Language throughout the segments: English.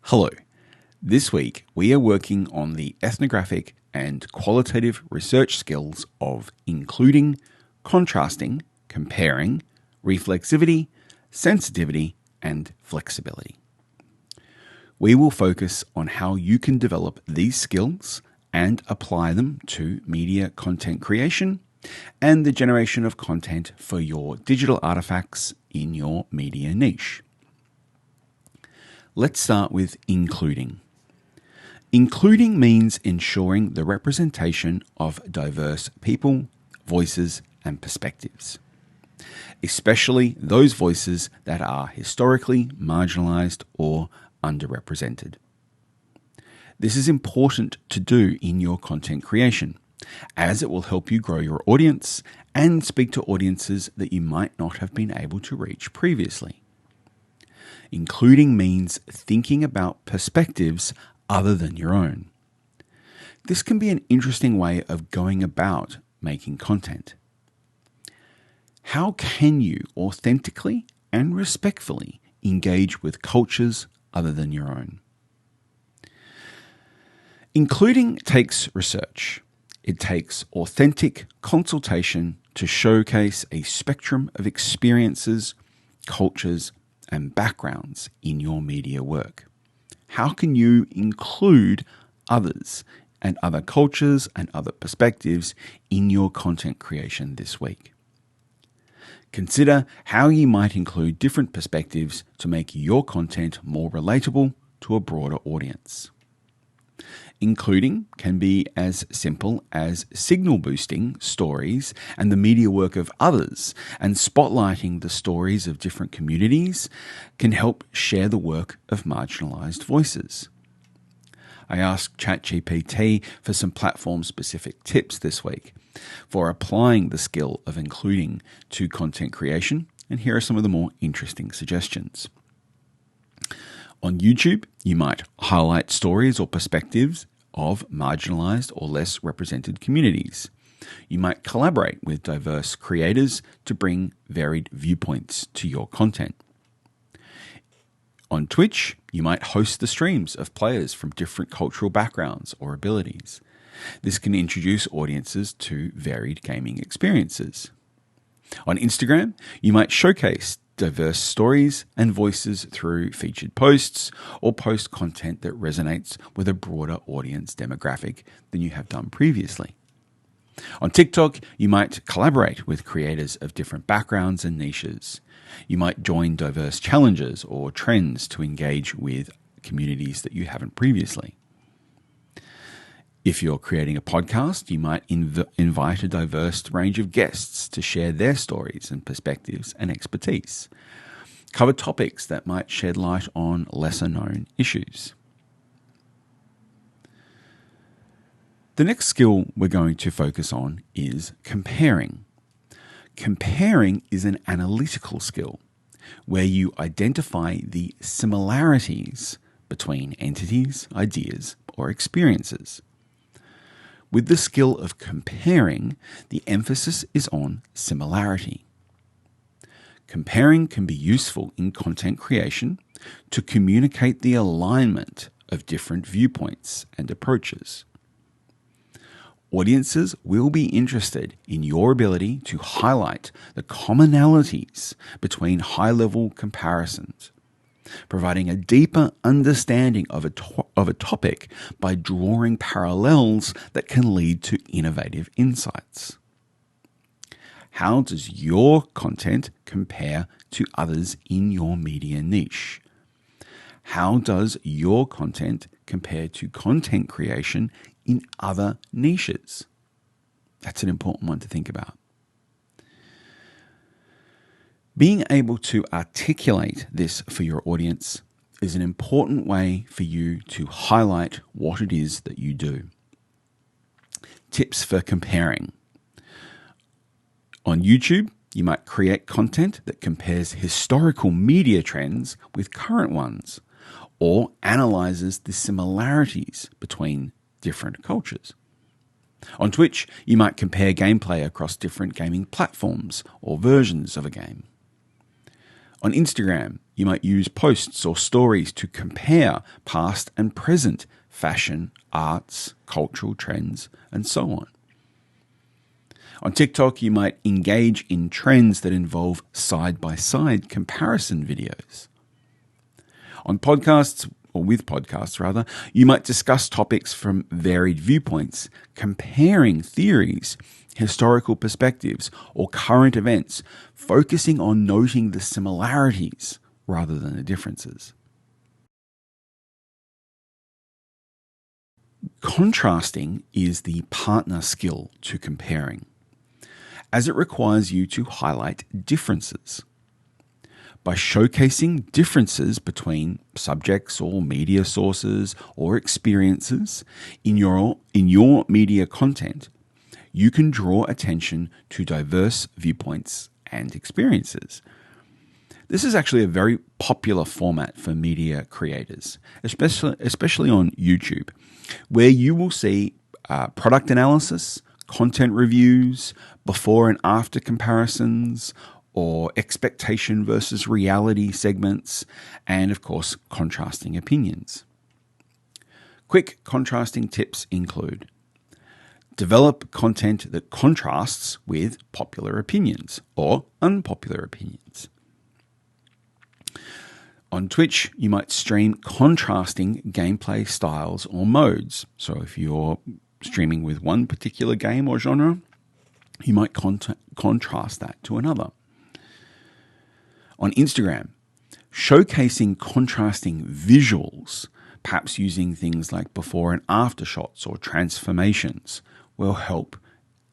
Hello. This week we are working on the ethnographic and qualitative research skills of including, contrasting, comparing, reflexivity, sensitivity, and flexibility. We will focus on how you can develop these skills and apply them to media content creation and the generation of content for your digital artifacts in your media niche. Let's start with including. Including means ensuring the representation of diverse people, voices, and perspectives, especially those voices that are historically marginalized or underrepresented. This is important to do in your content creation, as it will help you grow your audience and speak to audiences that you might not have been able to reach previously. Including means thinking about perspectives other than your own. This can be an interesting way of going about making content. How can you authentically and respectfully engage with cultures other than your own? Including takes research. It takes authentic consultation to showcase a spectrum of experiences, cultures, and backgrounds in your media work. How can you include others and other cultures and other perspectives in your content creation this week? Consider how you might include different perspectives to make your content more relatable to a broader audience. Including can be as simple as signal boosting stories and the media work of others, and spotlighting the stories of different communities can help share the work of marginalized voices. I asked ChatGPT for some platform-specific tips this week for applying the skill of including to content creation, and here are some of the more interesting suggestions. On YouTube, you might highlight stories or perspectives of marginalized or less represented communities. You might collaborate with diverse creators to bring varied viewpoints to your content. On Twitch, you might host the streams of players from different cultural backgrounds or abilities. This can introduce audiences to varied gaming experiences. On Instagram, you might showcase diverse stories and voices through featured posts or post content that resonates with a broader audience demographic than you have done previously. On TikTok, you might collaborate with creators of different backgrounds and niches. You might join diverse challenges or trends to engage with communities that you haven't previously. If you're creating a podcast, you might invite a diverse range of guests to share their stories and perspectives and expertise. Cover topics that might shed light on lesser known issues. The next skill we're going to focus on is comparing. Comparing is an analytical skill where you identify the similarities between entities, ideas, or experiences. With the skill of comparing, the emphasis is on similarity. Comparing can be useful in content creation to communicate the alignment of different viewpoints and approaches. Audiences will be interested in your ability to highlight the commonalities between high-level comparisons, providing a deeper understanding of a topic by drawing parallels that can lead to innovative insights. How does your content compare to others in your media niche? How does your content compare to content creation in other niches? That's an important one to think about. Being able to articulate this for your audience is an important way for you to highlight what it is that you do. Tips for comparing. On YouTube, you might create content that compares historical media trends with current ones, or analyzes the similarities between different cultures. On Twitch, you might compare gameplay across different gaming platforms or versions of a game. On Instagram, You might use posts or stories to compare past and present fashion, arts, cultural trends, and so on. On TikTok, you might engage in trends that involve side-by-side comparison videos. On podcasts, or with podcasts rather, you might discuss topics from varied viewpoints, comparing theories, historical perspectives, or current events, focusing on noting the similarities rather than the differences. Contrasting is the partner skill to comparing, as it requires you to highlight differences. By showcasing differences between subjects or media sources or experiences in your media content, you can draw attention to diverse viewpoints and experiences. This is actually a very popular format for media creators, especially on YouTube, where you will see product analysis, content reviews, before and after comparisons, or expectation versus reality segments, and of course, contrasting opinions. Quick contrasting tips include: develop content that contrasts with popular opinions or unpopular opinions. On Twitch, you might stream contrasting gameplay styles or modes. So if you're streaming with one particular game or genre, you might contrast that to another. On Instagram, showcasing contrasting visuals, perhaps using things like before and after shots or transformations, will help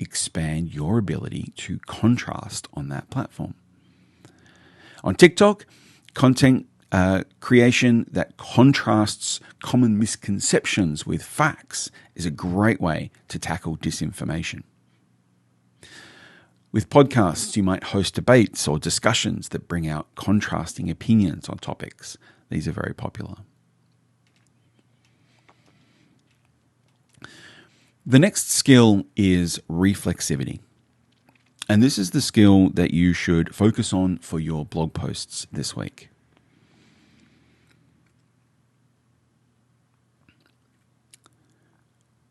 expand your ability to contrast on that platform. On TikTok, content creation that contrasts common misconceptions with facts is a great way to tackle disinformation. With podcasts, you might host debates or discussions that bring out contrasting opinions on topics. These are very popular. The next skill is reflexivity. And this is the skill that you should focus on for your blog posts this week.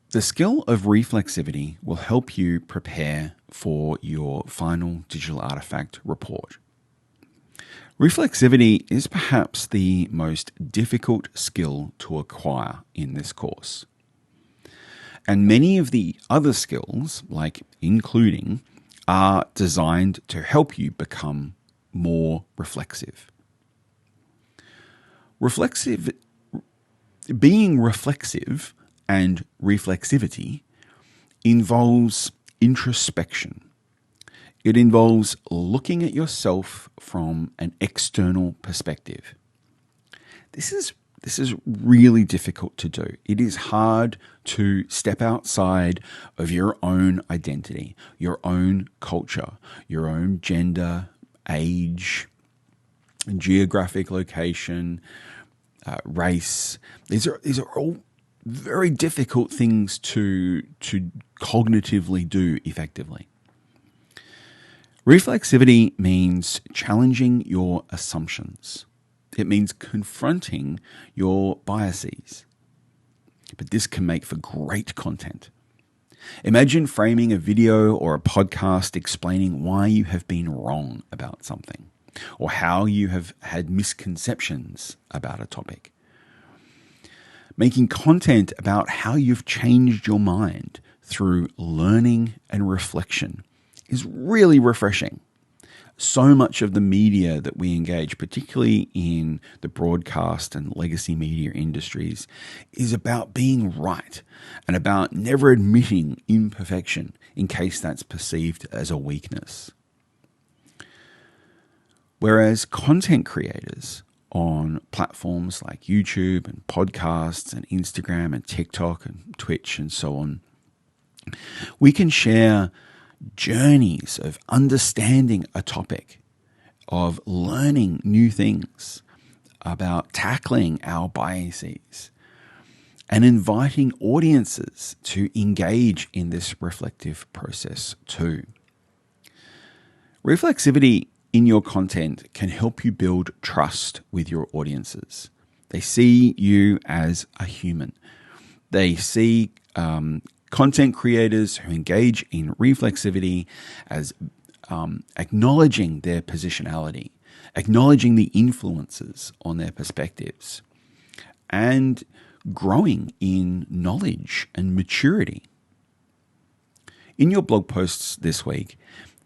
The skill of reflexivity will help you prepare for your final digital artifact report. Reflexivity is perhaps the most difficult skill to acquire in this course. And many of the other skills, like including, are designed to help you become more reflexive. Being reflexive and reflexivity involves introspection. It involves looking at yourself from an external perspective. This is really difficult to do. It is hard to step outside of your own identity, your own culture, your own gender, age, geographic location, race. These are all very difficult things to cognitively do effectively. Reflexivity means challenging your assumptions. It means confronting your biases. But this can make for great content. Imagine framing a video or a podcast explaining why you have been wrong about something, or how you have had misconceptions about a topic. Making content about how you've changed your mind through learning and reflection is really refreshing. So much of the media that we engage, particularly in the broadcast and legacy media industries, is about being right and about never admitting imperfection in case that's perceived as a weakness. Whereas content creators on platforms like YouTube and podcasts and Instagram and TikTok and Twitch and so on, we can share journeys of understanding a topic, of learning new things, about tackling our biases, and inviting audiences to engage in this reflective process too. Reflexivity in your content can help you build trust with your audiences. They see you as a human. They see content creators who engage in reflexivity as acknowledging their positionality, acknowledging the influences on their perspectives, and growing in knowledge and maturity. In your blog posts this week,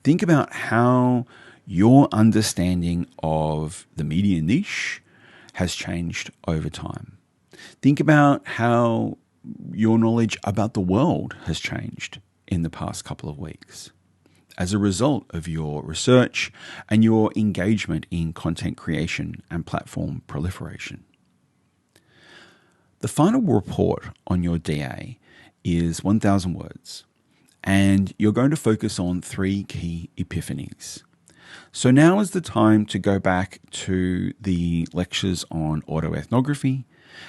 think about how your understanding of the media niche has changed over time. Think about how your knowledge about the world has changed in the past couple of weeks as a result of your research and your engagement in content creation and platform proliferation. The final report on your DA is 1,000 words, and you're going to focus on 3 key epiphanies. So now is the time to go back to the lectures on autoethnography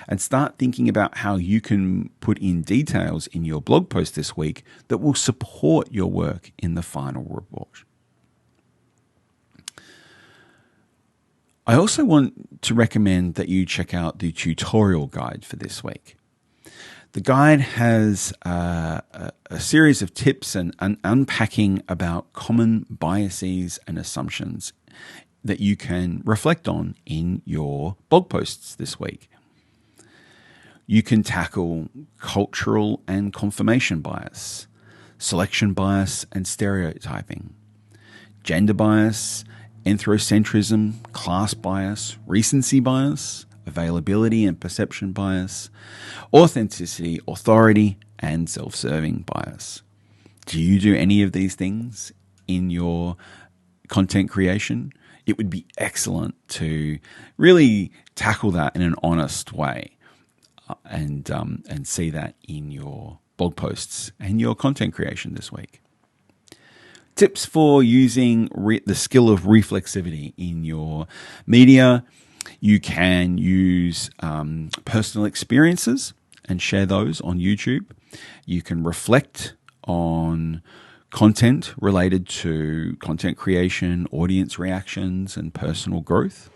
and start thinking about how you can put in details in your blog post this week that will support your work in the final report. I also want to recommend that you check out the tutorial guide for this week. The guide has a series of tips and unpacking about common biases and assumptions that you can reflect on in your blog posts this week. You can tackle cultural and confirmation bias, selection bias and stereotyping, gender bias, anthropocentrism, class bias, recency bias, availability and perception bias, authenticity, authority, and self-serving bias. Do you do any of these things in your content creation? It would be excellent to really tackle that in an honest way and see that in your blog posts and your content creation this week. Tips for using the skill of reflexivity in your media. You can use personal experiences and share those on YouTube. You can reflect on content related to content creation, audience reactions, and personal growth.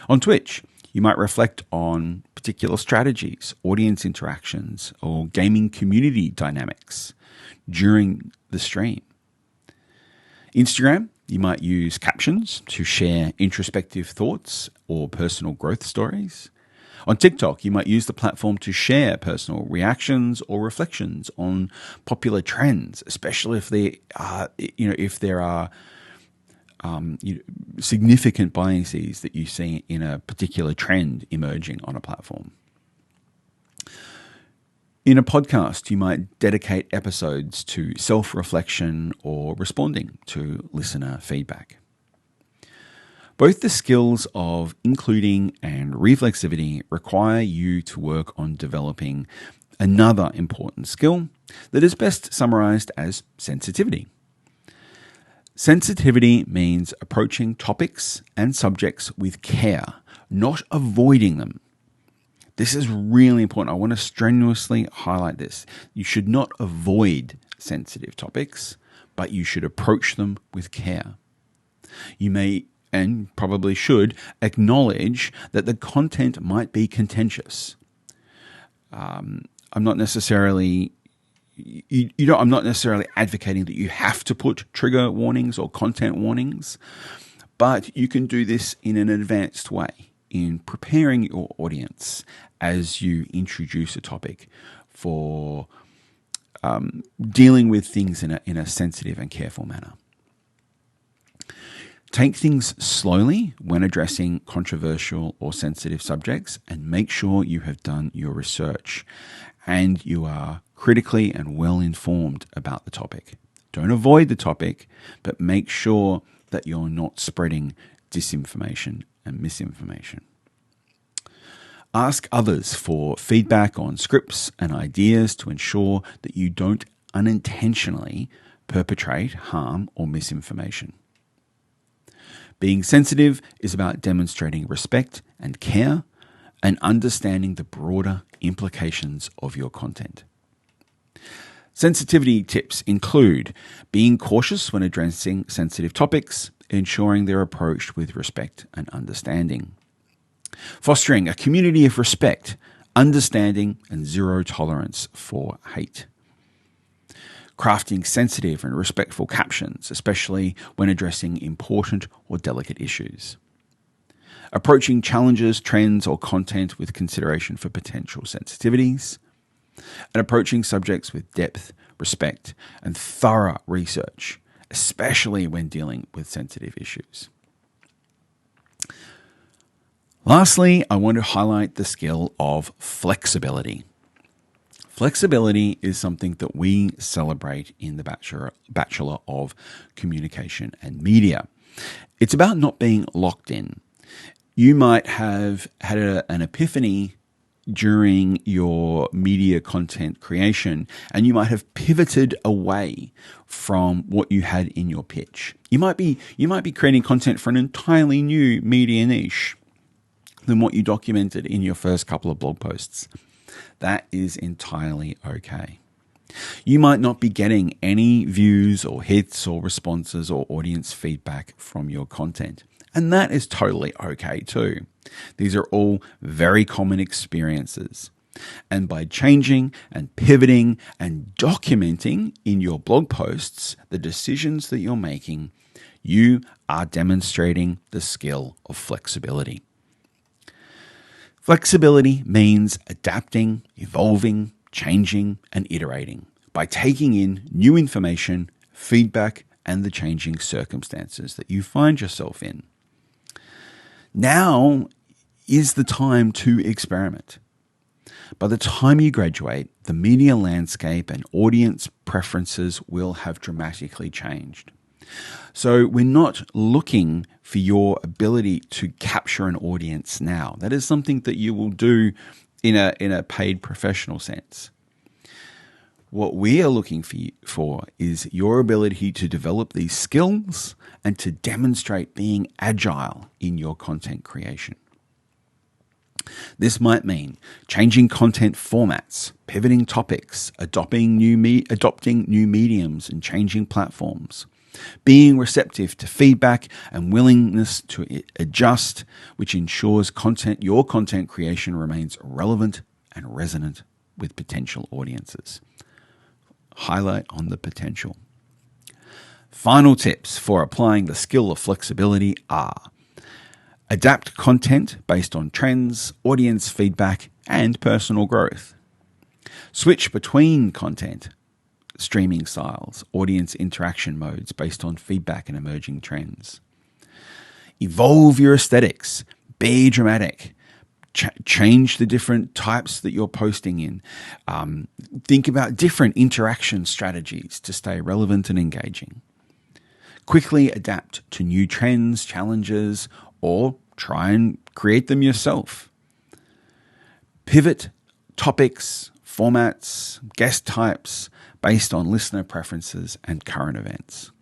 On Twitch, you might reflect on particular strategies, audience interactions, or gaming community dynamics during the stream. Instagram, you might use captions to share introspective thoughts or personal growth stories. On TikTok, you might use the platform to share personal reactions or reflections on popular trends, especially if there are significant biases that you see in a particular trend emerging on a platform. In a podcast, you might dedicate episodes to self-reflection or responding to listener feedback. Both the skills of including and reflexivity require you to work on developing another important skill that is best summarized as sensitivity. Sensitivity means approaching topics and subjects with care, not avoiding them. This is really important. I want to strenuously highlight this. You should not avoid sensitive topics, but you should approach them with care. You may and probably should acknowledge that the content might be contentious. I'm not necessarily advocating that you have to put trigger warnings or content warnings, but you can do this in an advanced way in preparing your audience as you introduce a topic for dealing with things in a sensitive and careful manner. Take things slowly when addressing controversial or sensitive subjects, and make sure you have done your research and you are critically and well informed about the topic. Don't avoid the topic, but make sure that you're not spreading disinformation and misinformation. Ask others for feedback on scripts and ideas to ensure that you don't unintentionally perpetrate harm or misinformation. Being sensitive is about demonstrating respect and care and understanding the broader implications of your content. Sensitivity tips include being cautious when addressing sensitive topics, ensuring they're approached with respect and understanding. Fostering a community of respect, understanding, and zero tolerance for hate. Crafting sensitive and respectful captions, especially when addressing important or delicate issues. Approaching challenges, trends, or content with consideration for potential sensitivities. And approaching subjects with depth, respect, and thorough research, especially when dealing with sensitive issues. Lastly, I want to highlight the skill of flexibility. Flexibility is something that we celebrate in the Bachelor of Communication and Media. It's about not being locked in. You might have had an epiphany during your media content creation, and you might have pivoted away from what you had in your pitch. You might be creating content for an entirely new media niche than what you documented in your first couple of blog posts. That is entirely okay. You might not be getting any views or hits or responses or audience feedback from your content. And that is totally okay too. These are all very common experiences. And by changing and pivoting and documenting in your blog posts the decisions that you're making, you are demonstrating the skill of flexibility. Flexibility means adapting, evolving, changing, and iterating by taking in new information, feedback, and the changing circumstances that you find yourself in. Now is the time to experiment. By the time you graduate, the media landscape and audience preferences will have dramatically changed. So we're not looking for your ability to capture an audience now. That is something that you will do in a paid professional sense. What we are looking for is your ability to develop these skills and to demonstrate being agile in your content creation. This might mean changing content formats, pivoting topics, adopting new mediums and changing platforms, being receptive to feedback and willingness to adjust, which ensures your content creation remains relevant and resonant with potential audiences. Highlight on the potential. Final tips for applying the skill of flexibility are: adapt content based on trends, audience feedback, and personal growth. Switch between content, streaming styles, audience interaction modes based on feedback and emerging trends. Evolve your aesthetics. Be dramatic. Change the different types that you're posting in. Think about different interaction strategies to stay relevant and engaging. Quickly adapt to new trends, challenges, or try and create them yourself. Pivot topics, formats, guest types based on listener preferences and current events.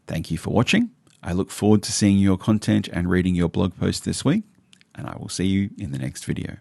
Thank you for watching. I look forward to seeing your content and reading your blog post this week, and I will see you in the next video.